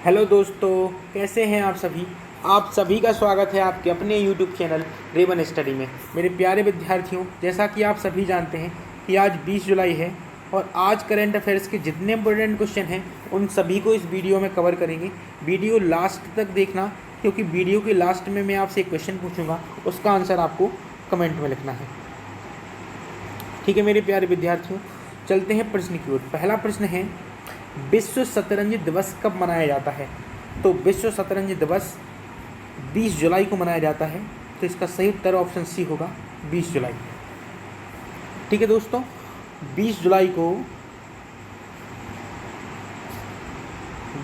Hello दोस्तों, कैसे हैं आप सभी। आप सभी का स्वागत है आपके अपने YouTube चैनल रेवन स्टडी में। मेरे प्यारे विद्यार्थियों, जैसा कि आप सभी जानते हैं कि आज 20 जुलाई है और आज करंट अफेयर्स के जितने इंपॉर्टेंट क्वेश्चन हैं उन सभी को इस वीडियो में कवर करेंगे। वीडियो लास्ट तक देखना, क्योंकि वीडियो के लास्ट में मैं आपसे एक क्वेश्चन पूछूंगा, उसका आंसर आपको कमेंट में लिखना है। ठीक है मेरे प्यारे विद्यार्थियों, चलते हैं प्रश्न की ओर। पहला प्रश्न है, विश्व शतरंज दिवस कब मनाया जाता है। तो विश्व शतरंज दिवस 20 जुलाई को मनाया जाता है। तो इसका सही उत्तर ऑप्शन सी होगा, 20 जुलाई। ठीक है दोस्तों, 20 जुलाई को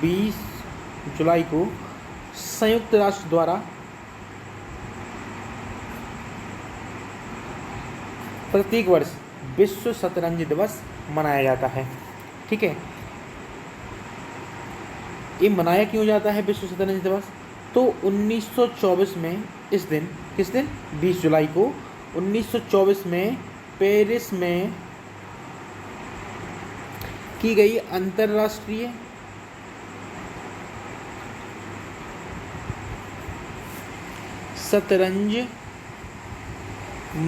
20 जुलाई को संयुक्त राष्ट्र द्वारा प्रत्येक वर्ष विश्व शतरंज दिवस मनाया जाता है। ठीक है, ये मनाया क्यों जाता है विश्व शतरंज दिवस? तो 1924 में इस दिन, किस दिन, 20 जुलाई को 1924 में पेरिस में की गई अंतर्राष्ट्रीय शतरंज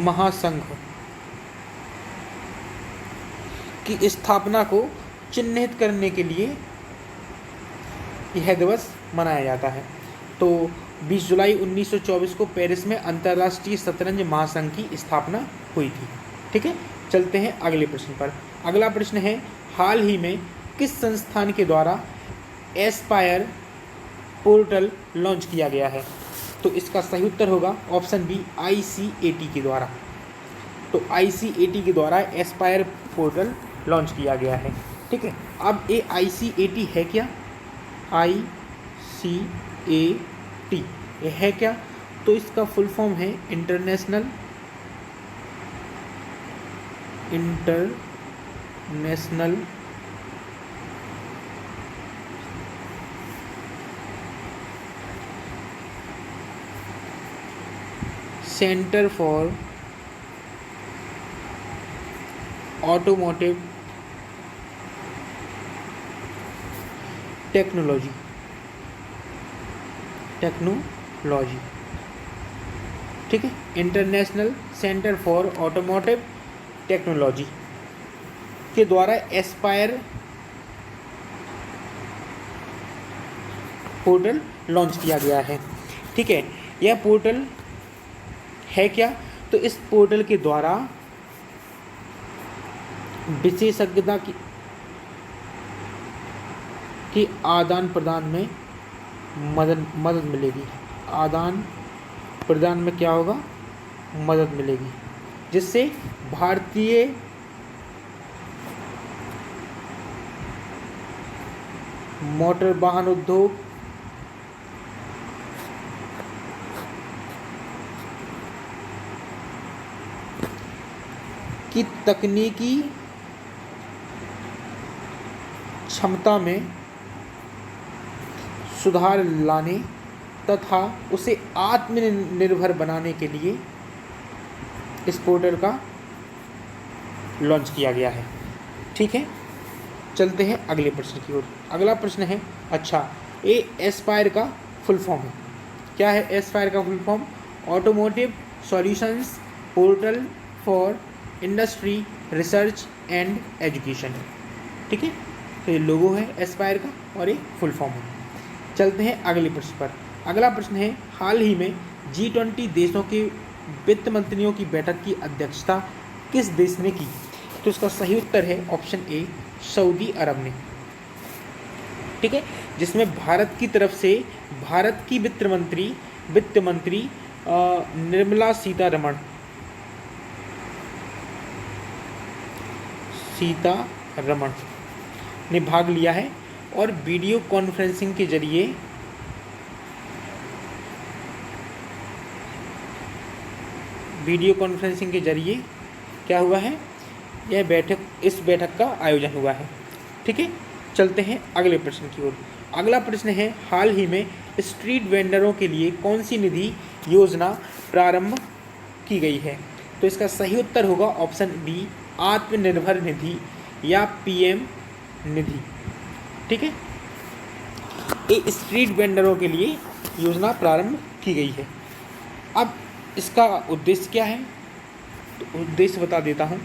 महासंघ की स्थापना को चिन्हित करने के लिए यह दिवस मनाया जाता है। तो 20 जुलाई 1924 को पेरिस में अंतर्राष्ट्रीय शतरंज महासंघ की स्थापना हुई थी। ठीक है, चलते हैं अगले प्रश्न पर। अगला प्रश्न है, हाल ही में किस संस्थान के द्वारा एस्पायर पोर्टल लॉन्च किया गया है। तो इसका सही उत्तर होगा ऑप्शन बी, ICAT के द्वारा। तो ICAT के द्वारा एस्पायर पोर्टल लॉन्च किया गया है। ठीक है, अब ये ICAT है क्या? ICAT ये है क्या? तो इसका फुल फॉर्म है international centre for automotive technology. ठीक है, international centre for automotive technology के द्वारा एस्पायर पोर्टल लॉन्च किया गया है। ठीक है, यह पोर्टल है क्या? तो इस पोर्टल के द्वारा विशेषज्ञता की आदान प्रदान में मदद मिलेगी। आदान प्रदान में क्या होगा? मदद मिलेगी, जिससे भारतीय मोटर वाहन उद्योग की तकनीकी क्षमता में सुधार लाने तथा उसे आत्मनिर्भर बनाने के लिए इस पोर्टल का लॉन्च किया गया है। ठीक है, चलते हैं अगले प्रश्न की ओर। अगला प्रश्न है, अच्छा ये एस्पायर का फुल फॉर्म है। क्या है एस्पायर का full form? Automotive solutions portal for industry research and education. ठीक है, तो ये लोगो है एस्पायर का और ये फुल फॉर्म है। चलते हैं अगले प्रश्न पर। अगला प्रश्न है, हाल ही में G20 देशों के वित्त मंत्रियों की बैठक की अध्यक्षता किस देश ने की? तो इसका सही उत्तर है ऑप्शन ए, सऊदी अरब ने। ठीक है, जिसमें भारत की तरफ से भारत की वित्त मंत्री निर्मला सीतारमण ने भाग लिया है और वीडियो कॉन्फ्रेंसिंग के जरिए क्या हुआ है, इस बैठक का आयोजन हुआ है। ठीक है, चलते हैं अगले प्रश्न की ओर। अगला प्रश्न है, हाल ही में स्ट्रीट वेंडरों के लिए कौन सी निधि योजना प्रारंभ की गई है? तो इसका सही उत्तर होगा ऑप्शन बी, आत्मनिर्भर निधि या PM निधि। ठीक है, स्ट्रीट वेंडरों के लिए योजना प्रारंभ की गई है। अब इसका उद्देश्य क्या है, तो उद्देश्य बता देता हूँ।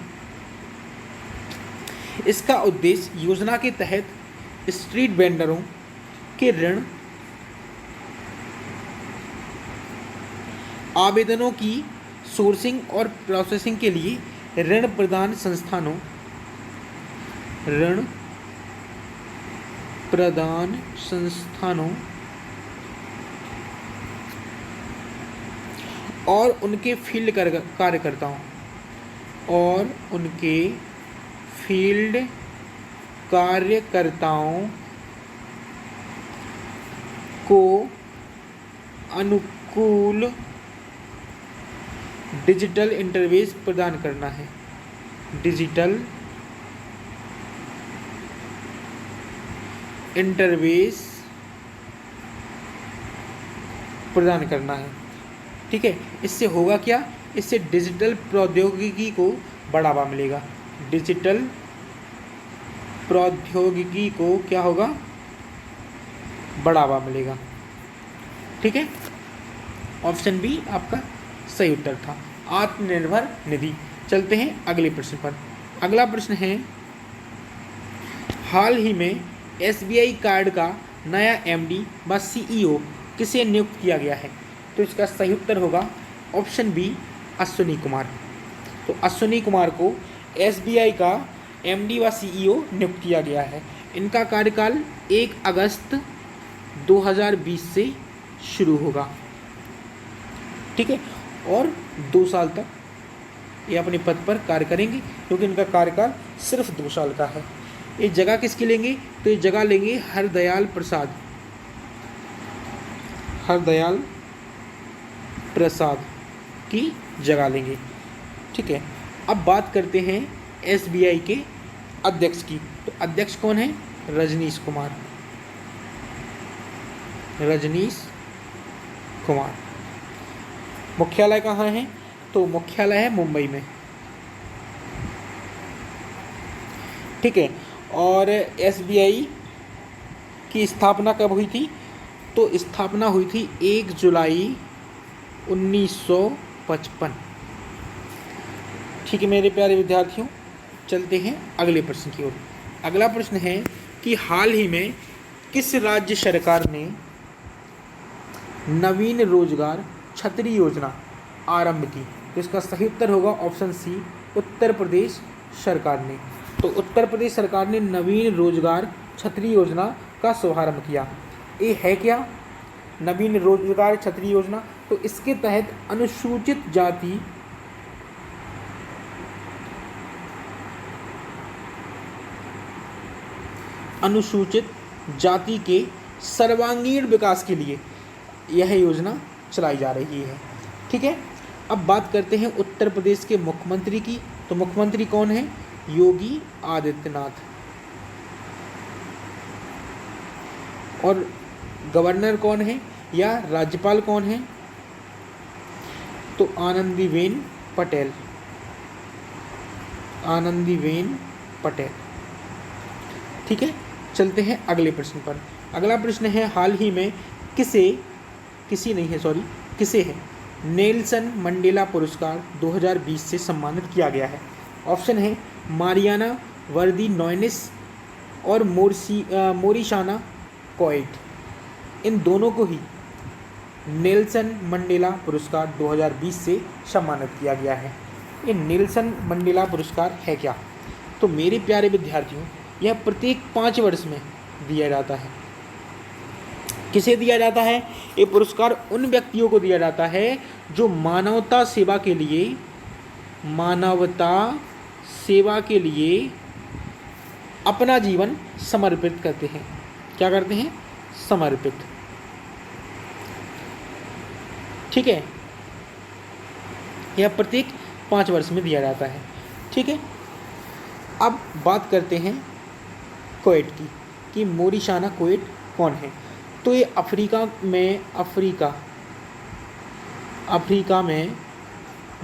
इसका उद्देश्य योजना के तहत स्ट्रीट वेंडरों के ऋण आवेदनों की सोर्सिंग और प्रोसेसिंग के लिए ऋण प्रदान संस्थानों और उनके फील्ड कार्यकर्ताओं को अनुकूल डिजिटल इंटरफेस प्रदान करना है। डिजिटल इंटरफेस प्रदान करना है। ठीक है, इससे होगा क्या, इससे डिजिटल प्रौद्योगिकी को बढ़ावा मिलेगा। डिजिटल प्रौद्योगिकी को क्या होगा, बढ़ावा मिलेगा। ठीक है, ऑप्शन बी आपका सही उत्तर था, आत्मनिर्भर निधि। चलते हैं अगले प्रश्न पर। अगला प्रश्न है, हाल ही में SBI कार्ड का नया MD व CEO किसे नियुक्त किया गया है? तो इसका सही उत्तर होगा ऑप्शन बी, अश्विनी कुमार। तो अश्विनी कुमार को SBI का MD व CEO नियुक्त किया गया है। इनका कार्यकाल 1 अगस्त 2020 से शुरू होगा। ठीक है, और 2 साल तक ये अपने पद पर कार्य करेंगे, क्योंकि इनका कार्यकाल सिर्फ 2 साल का है। ये जगह किसकी लेंगे, तो ये जगह लेंगे हरदयाल प्रसाद की जगह लेंगे। ठीक है, अब बात करते हैं SBI के अध्यक्ष की। तो अध्यक्ष कौन है, रजनीश कुमार। मुख्यालय कहाँ है, तो मुख्यालय है मुंबई में। ठीक है, और SBI की स्थापना कब हुई थी, तो स्थापना हुई थी 1 जुलाई 1955। ठीक है मेरे प्यारे विद्यार्थियों, चलते हैं अगले प्रश्न की ओर। अगला प्रश्न है कि हाल ही में किस राज्य सरकार ने नवीन रोजगार छतरी योजना आरंभ की? तो इसका सही उत्तर होगा ऑप्शन सी, उत्तर प्रदेश सरकार ने। तो उत्तर प्रदेश सरकार ने नवीन रोजगार छतरी योजना का शुभारंभ किया। ये है क्या नवीन रोजगार छतरी योजना? तो इसके तहत अनुसूचित जाति के सर्वांगीण विकास के लिए यह योजना चलाई जा रही है। ठीक है, अब बात करते हैं उत्तर प्रदेश के मुख्यमंत्री की। तो मुख्यमंत्री कौन है, योगी आदित्यनाथ। और गवर्नर कौन है या राज्यपाल कौन है, तो आनंदीबेन पटेल। ठीक है, चलते हैं अगले प्रश्न पर। अगला प्रश्न है, हाल ही में किसे है नेल्सन मंडेला पुरस्कार 2020 से सम्मानित किया गया है? ऑप्शन है मारियाना वर्दी नोयनिस और मोरिशाना कोएट। इन दोनों को ही नेल्सन मंडेला पुरस्कार 2020 से सम्मानित किया गया है। ये नेल्सन मंडेला पुरस्कार है क्या? तो मेरे प्यारे विद्यार्थियों, यह प्रत्येक 5 वर्ष में दिया जाता है। किसे दिया जाता है? ये पुरस्कार उन व्यक्तियों को दिया जाता है जो मानवता सेवा के लिए अपना जीवन समर्पित करते हैं। क्या करते हैं? समर्पित। ठीक है, यह प्रत्येक 5 वर्ष में दिया जाता है। ठीक है, अब बात करते हैं कोएट की कि मोरिशाना कोएट कौन है? तो ये अफ्रीका में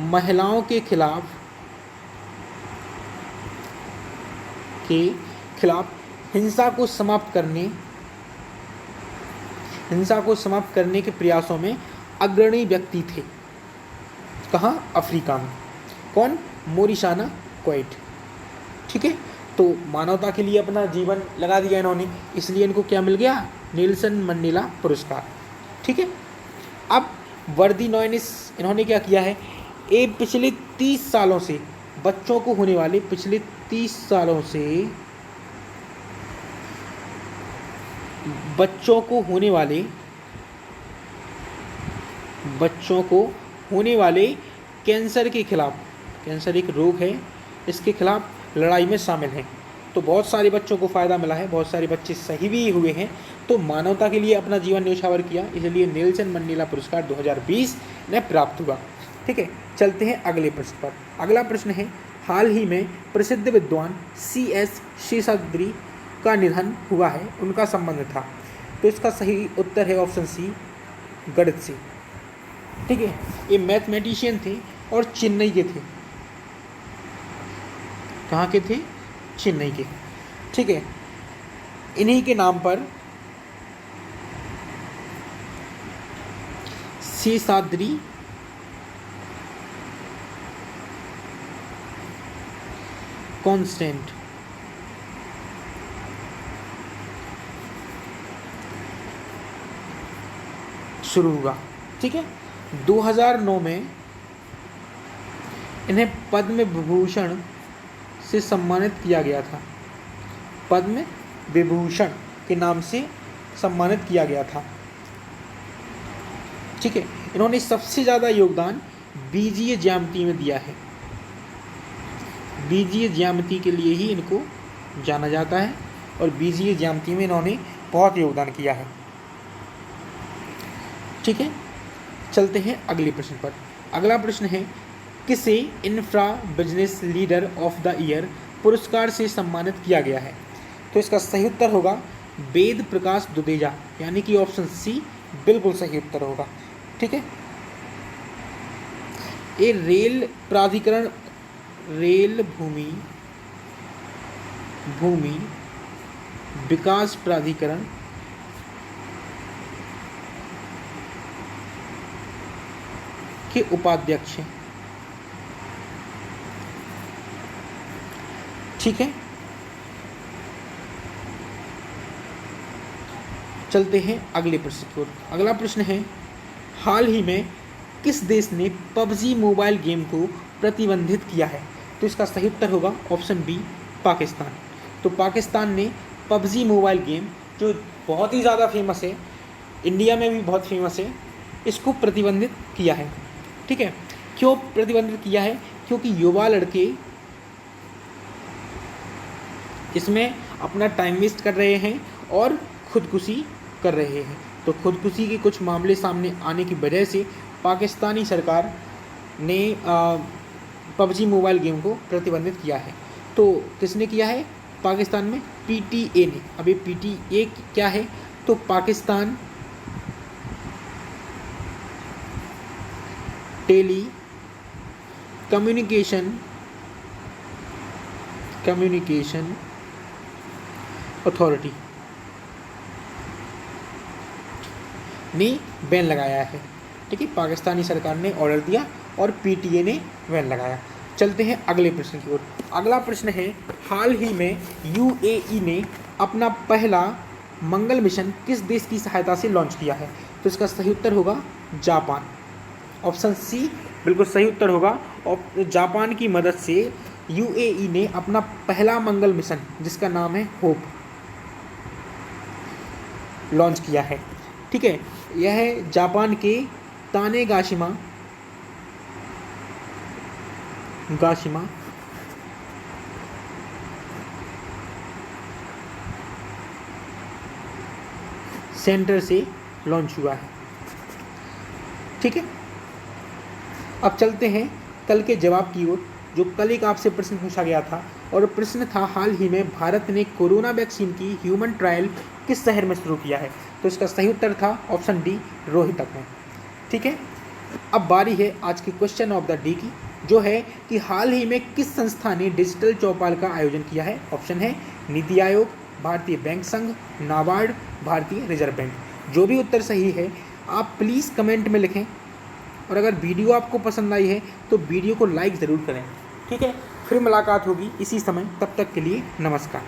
महिलाओं के खिलाफ हिंसा को समाप्त करने हिंसा को समाप्त करने के प्रयासों में अग्रणी व्यक्ति थे। कहाँ? अफ्रीका में। कौन? मोरिशाना कोएट। ठीक है, तो मानवता के लिए अपना जीवन लगा दिया इन्होंने, इसलिए इनको क्या मिल गया? नेल्सन मंडेला पुरस्कार। ठीक है, अब वर्दी नॉयनिस इन्होंने क्या किया है? ये पिछले 30 सालों से बच्चों को होने वाले पिछले 30 सालों से बच्चों को होने वाले कैंसर के खिलाफ, कैंसर एक रोग है, इसके खिलाफ लड़ाई में शामिल हैं। तो बहुत सारे बच्चों को फ़ायदा मिला है, बहुत सारे बच्चे सही भी हुए हैं, तो मानवता के लिए अपना जीवन न्यौछावर किया, इसलिए नेल्सन मंडेला पुरस्कार 2020 ने प्राप्त हुआ। ठीक है, चलते हैं अगले प्रश्न पर। अगला प्रश्न है, हाल ही में प्रसिद्ध विद्वान CS शेषाद्री का निधन हुआ है, उनका संबंध था। तो इसका सही उत्तर है ऑप्शन सी, गणित से। ठीक है, ये मैथमेटिशियन थे और चेन्नई के थे। कहाँ के थे? चेन्नई के। ठीक है, इन्हीं के नाम पर शेषाद्री कांस्टेंट शुरू हुआ। ठीक है, 2009 में इन्हें पद्म विभूषण से सम्मानित किया गया था। पद्म विभूषण के नाम से सम्मानित किया गया था। ठीक है, इन्होंने सबसे ज़्यादा योगदान बीजीय ज्यामिति में दिया है। बीजीय ज्यामिति के लिए ही इनको जाना जाता है और बीजीय ज्यामिति में इन्होंने बहुत योगदान किया है। ठीक है, चलते हैं अगले प्रश्न पर। अगला प्रश्न है, किसे infra business leader of the year पुरस्कार से सम्मानित किया गया है? तो इसका सही उत्तर होगा वेद प्रकाश दुदेजा, यानी कि ऑप्शन सी बिल्कुल सही उत्तर होगा। ठीक है, ये रेल प्राधिकरण, रेल भूमि विकास प्राधिकरण के उपाध्यक्ष हैं। ठीक है, चलते हैं अगले प्रश्न की ओर। अगला प्रश्न है, हाल ही में किस देश ने पबजी मोबाइल गेम को प्रतिबंधित किया है? तो इसका सही उत्तर होगा ऑप्शन बी, पाकिस्तान। तो पाकिस्तान ने पबजी मोबाइल गेम, जो बहुत ही ज़्यादा फेमस है, इंडिया में भी बहुत फेमस है, इसको प्रतिबंधित किया है। ठीक है, क्यों प्रतिबंधित किया है? क्योंकि युवा लड़के इसमें अपना टाइम वेस्ट कर रहे हैं और खुदकुशी कर रहे हैं। तो खुदकुशी के कुछ मामले सामने आने की वजह से पाकिस्तानी सरकार ने पबजी मोबाइल गेम को प्रतिबंधित किया है। तो किसने किया है? पाकिस्तान में PTA ने। अभी PTA क्या है? तो पाकिस्तान टेली कम्युनिकेशन अथॉरिटी ने बैन लगाया है। ठीक है, पाकिस्तानी सरकार ने ऑर्डर दिया और PTA ने बैन लगाया। चलते हैं अगले प्रश्न की ओर। अगला प्रश्न है, हाल ही में UAE ने अपना पहला मंगल मिशन किस देश की सहायता से लॉन्च किया है? तो इसका सही उत्तर होगा जापान। ऑप्शन सी बिल्कुल सही उत्तर होगा। और जापान की मदद से UAE ने अपना पहला मंगल मिशन, जिसका नाम है होप, लॉन्च किया है। ठीक है, यह जापान के तानेगाशिमा सेंटर से लॉन्च हुआ है। ठीक है, अब चलते हैं कल के जवाब की ओर। जो कल एक आपसे प्रश्न पूछा गया था, और प्रश्न था, हाल ही में भारत ने कोरोना वैक्सीन की ह्यूमन ट्रायल किस शहर में शुरू किया है? तो इसका सही उत्तर था ऑप्शन डी, रोहतक में। ठीक है, अब बारी है आज की क्वेश्चन ऑफ द डे की, जो है कि हाल ही में किस संस्था ने डिजिटल चौपाल का आयोजन किया है? ऑप्शन है नीति आयोग, भारतीय बैंक संघ, नाबार्ड, भारतीय रिजर्व बैंक। जो भी उत्तर सही है आप प्लीज़ कमेंट में लिखें, और अगर वीडियो आपको पसंद आई है तो वीडियो को लाइक ज़रूर करें। ठीक है, फिर मुलाकात होगी इसी समय, तब तक के लिए नमस्कार।